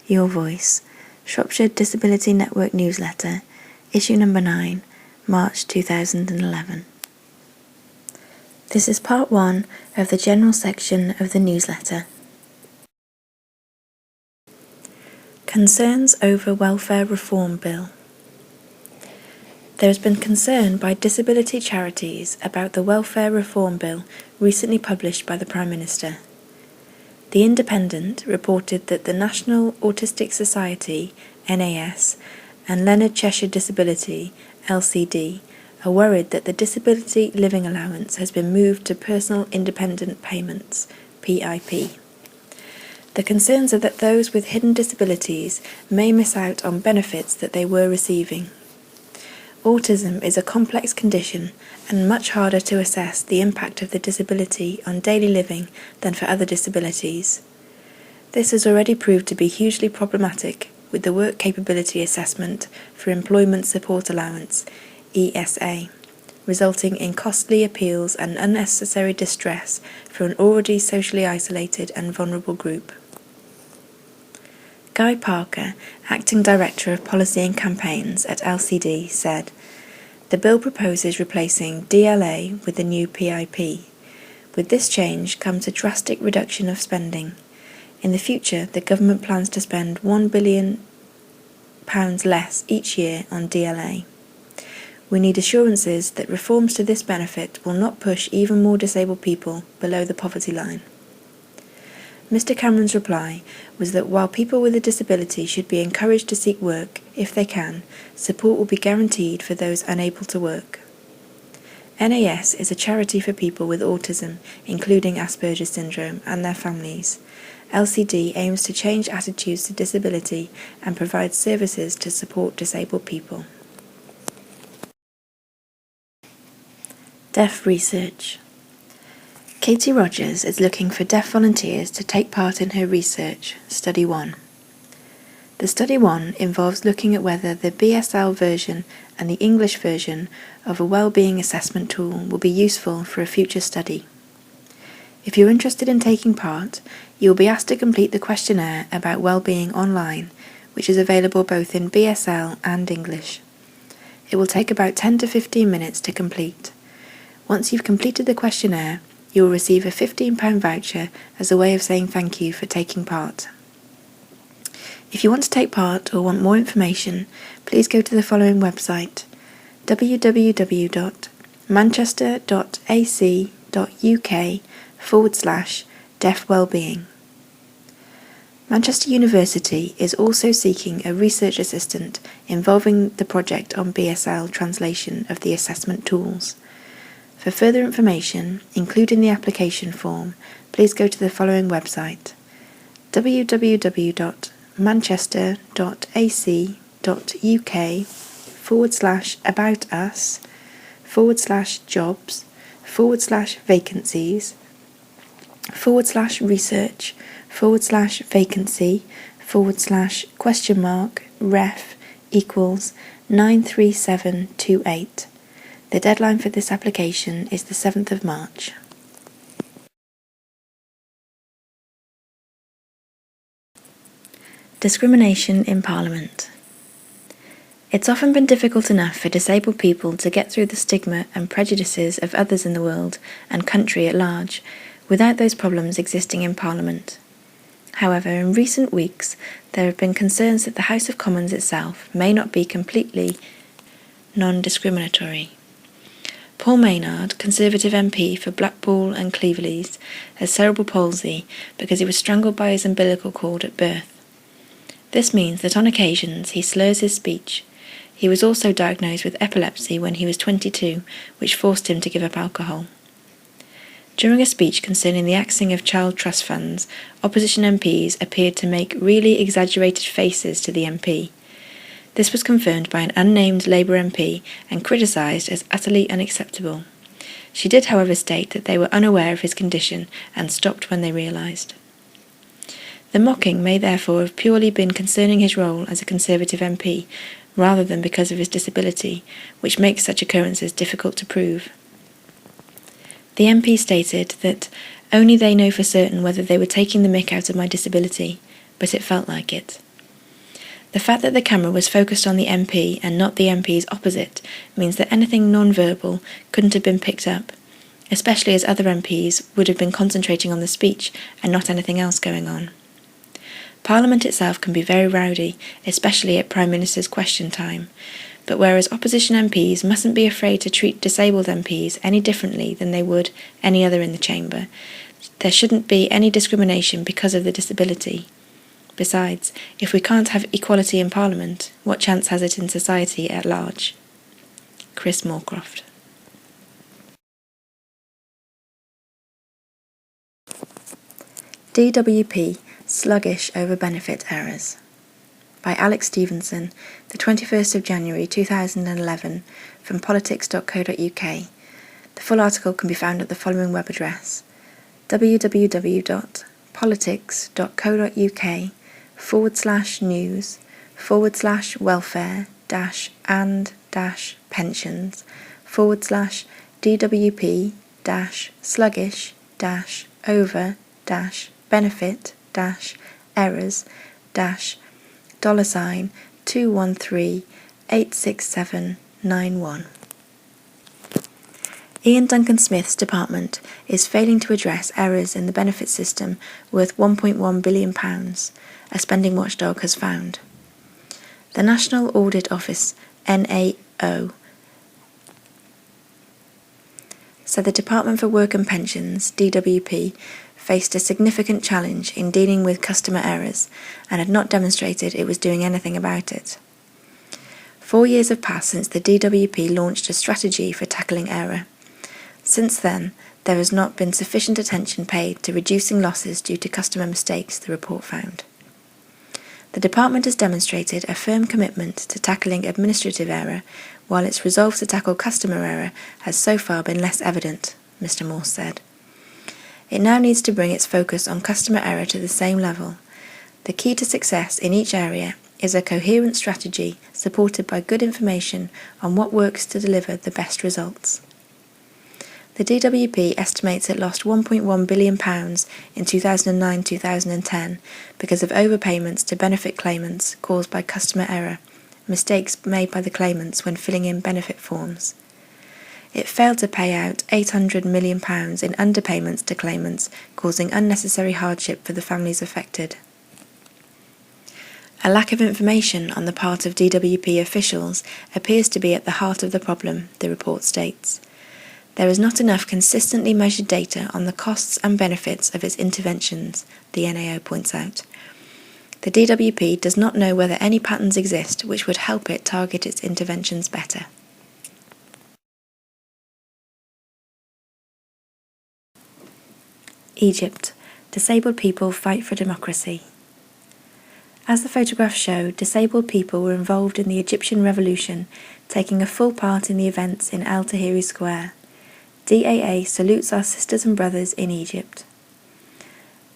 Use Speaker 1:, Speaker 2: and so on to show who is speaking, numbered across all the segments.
Speaker 1: Your Voice, Shropshire Disability Network Newsletter, Issue Number 9, March 2011. This is part 1 of the general section of the newsletter. Concerns over Welfare Reform Bill. There has been concern by disability charities about the Welfare Reform Bill recently published by the Prime Minister. The Independent reported that the National Autistic Society, NAS, and Leonard Cheshire Disability, LCD, are worried that the Disability Living Allowance has been moved to Personal Independent Payments, PIP. The concerns are that those with hidden disabilities may miss out on benefits that they were receiving. Autism is a complex condition and much harder to assess the impact of the disability on daily living than for other disabilities. This has already proved to be hugely problematic with the Work Capability Assessment for Employment Support Allowance, ESA, resulting in costly appeals and unnecessary distress for an already socially isolated and vulnerable group. Guy Parker, Acting Director of Policy and Campaigns at LCD, said, "The bill proposes replacing DLA with the new PIP. With this change comes a drastic reduction of spending. In the future, the government plans to spend £1 billion less each year on DLA. We need assurances that reforms to this benefit will not push even more disabled people below the poverty line." Mr Cameron's reply was that while people with a disability should be encouraged to seek work, if they can, support will be guaranteed for those unable to work. NAS is a charity for people with autism, including Asperger's syndrome, and their families. LCD aims to change attitudes to disability and provide services to support disabled people. Deaf research. Katie Rogers is looking for deaf volunteers to take part in her research, Study 1. The Study 1 involves looking at whether the BSL version and the English version of a wellbeing assessment tool will be useful for a future study. If you're interested in taking part, you will be asked to complete the questionnaire about wellbeing online, which is available both in BSL and English. It will take about 10 to 15 minutes to complete. Once you've completed the questionnaire, you will receive a £15 voucher as a way of saying thank you for taking part. If you want to take part or want more information, please go to the following website: www.manchester.ac.uk/deaf wellbeing. Manchester University is also seeking a research assistant involving the project on BSL translation of the assessment tools. For further information, including the application form, please go to the following website: www.manchester.ac.uk/about-us/research/vacancies/question mark ref=93728. The deadline for this application is the 7th of March. Discrimination in Parliament. It's often been difficult enough for disabled people to get through the stigma and prejudices of others in the world and country at large, without those problems existing in Parliament. However, in recent weeks, there have been concerns that the House of Commons itself may not be completely non-discriminatory. Paul Maynard, Conservative MP for Blackpool and Cleverleys, has cerebral palsy because he was strangled by his umbilical cord at birth. This means that on occasions he slurs his speech. He was also diagnosed with epilepsy when he was 22, which forced him to give up alcohol. During a speech concerning the axing of child trust funds, opposition MPs appeared to make really exaggerated faces to the MP. This was confirmed by an unnamed Labour MP and criticised as utterly unacceptable. She did, however, state that they were unaware of his condition and stopped when they realised. The mocking may therefore have purely been concerning his role as a Conservative MP, rather than because of his disability, which makes such occurrences difficult to prove. The MP stated that only they know for certain whether they were taking the mick out of my disability, but it felt like it. The fact that the camera was focused on the MP and not the MP's opposite means that anything non-verbal couldn't have been picked up, especially as other MPs would have been concentrating on the speech and not anything else going on. Parliament itself can be very rowdy, especially at Prime Minister's question time, but whereas opposition MPs mustn't be afraid to treat disabled MPs any differently than they would any other in the chamber, there shouldn't be any discrimination because of the disability. Besides, if we can't have equality in Parliament, what chance has it in society at large? Chris Moorcroft. DWP Sluggish over benefit errors. By Alex Stevenson, the 21st of January 2011, from politics.co.uk. The full article can be found at the following web address: www.politics.co.uk/and-pensions/$213-86791. Ian Duncan Smith's department is failing to address errors in the benefit system worth £1.1 billion, a spending watchdog has found. The National Audit Office, NAO, said the Department for Work and Pensions, DWP, faced a significant challenge in dealing with customer errors and had not demonstrated it was doing anything about it. 4 years have passed since the DWP launched a strategy for tackling error. Since then, there has not been sufficient attention paid to reducing losses due to customer mistakes, the report found. The department has demonstrated a firm commitment to tackling administrative error, while its resolve to tackle customer error has so far been less evident, Mr. Morse said. It now needs to bring its focus on customer error to the same level. The key to success in each area is a coherent strategy supported by good information on what works to deliver the best results. The DWP estimates it lost £1.1 billion in 2009-2010 because of overpayments to benefit claimants caused by customer error, mistakes made by the claimants when filling in benefit forms. It failed to pay out £800 million in underpayments to claimants, causing unnecessary hardship for the families affected. A lack of information on the part of DWP officials appears to be at the heart of the problem, the report states. There is not enough consistently measured data on the costs and benefits of its interventions, the NAO points out. The DWP does not know whether any patterns exist which would help it target its interventions better. Egypt. Disabled people fight for democracy. As the photographs show, disabled people were involved in the Egyptian revolution, taking a full part in the events in El Tahrir Square. DAA salutes our sisters and brothers in Egypt.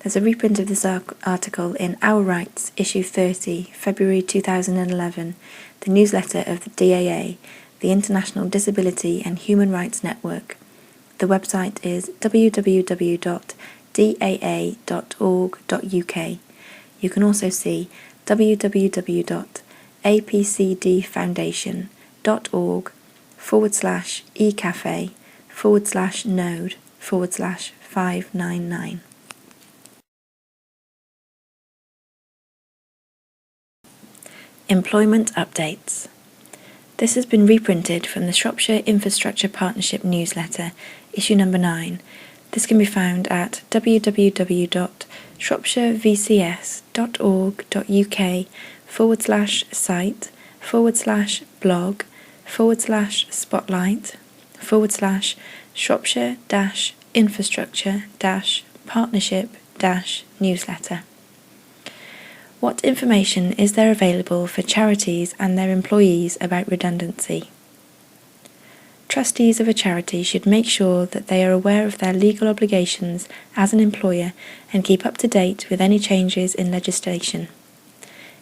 Speaker 1: There's a reprint of this article in Our Rights, issue 30, February 2011, the newsletter of the DAA, the International Disability and Human Rights Network. The website is www.daa.org.uk. You can also see www.apcdfoundation.org/ecafe/node/599. Employment updates. This has been reprinted from the Shropshire Infrastructure Partnership newsletter, issue number 9. This can be found at www.shropshire-vcs.org.uk/spotlight/Shropshire-infrastructure-partnership-newsletter. What information is there available for charities and their employees about redundancy? Trustees of a charity should make sure that they are aware of their legal obligations as an employer and keep up to date with any changes in legislation.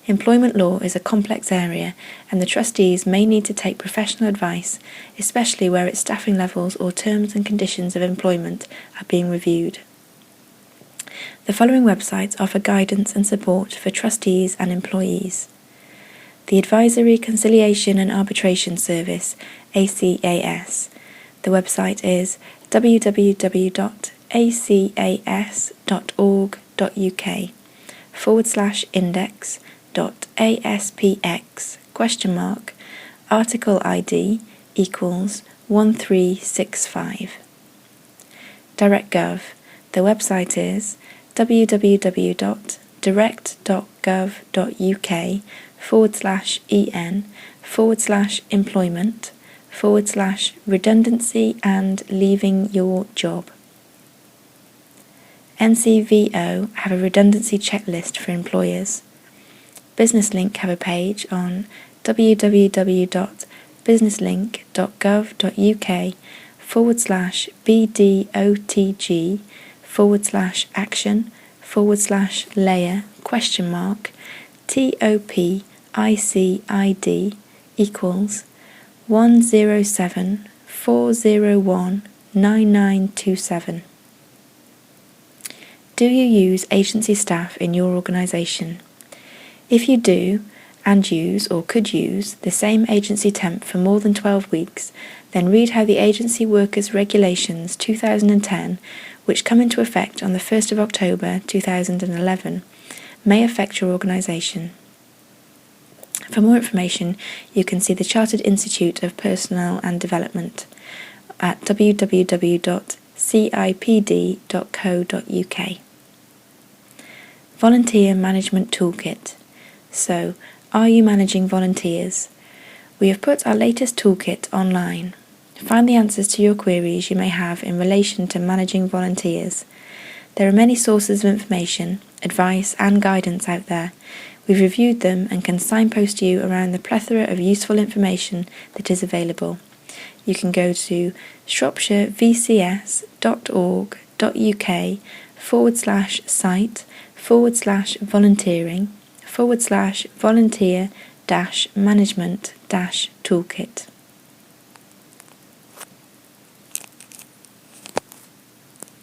Speaker 1: Employment law is a complex area, and the trustees may need to take professional advice, especially where its staffing levels or terms and conditions of employment are being reviewed. The following websites offer guidance and support for trustees and employees: the Advisory, Conciliation and Arbitration Service, ACAS. The website is www.acas.org.uk/index.aspx ? Article ID equals 1365. DirectGov. The website is www.direct.gov.uk/en/employment/redundancy and leaving your job. NCVO have a redundancy checklist for employers. BusinessLink have a page on www.businesslink.gov.uk/action/layer?TOPICID equals 107-401-9927. Do you use agency staff in your organisation? If you do, and use or could use the same agency temp for more than 12 weeks, then read how the Agency Workers Regulations 2010, which come into effect on the 1st of October 2011, may affect your organisation. For more information, you can see the Chartered Institute of Personnel and Development at www.cipd.co.uk. Volunteer Management Toolkit. So, are you managing volunteers? We have put our latest toolkit online. Find the answers to your queries you may have in relation to managing volunteers. There are many sources of information, advice and guidance out there. We've reviewed them and can signpost you around the plethora of useful information that is available. You can go to shropshirevcs.org.uk/site/volunteering/volunteer-management-toolkit.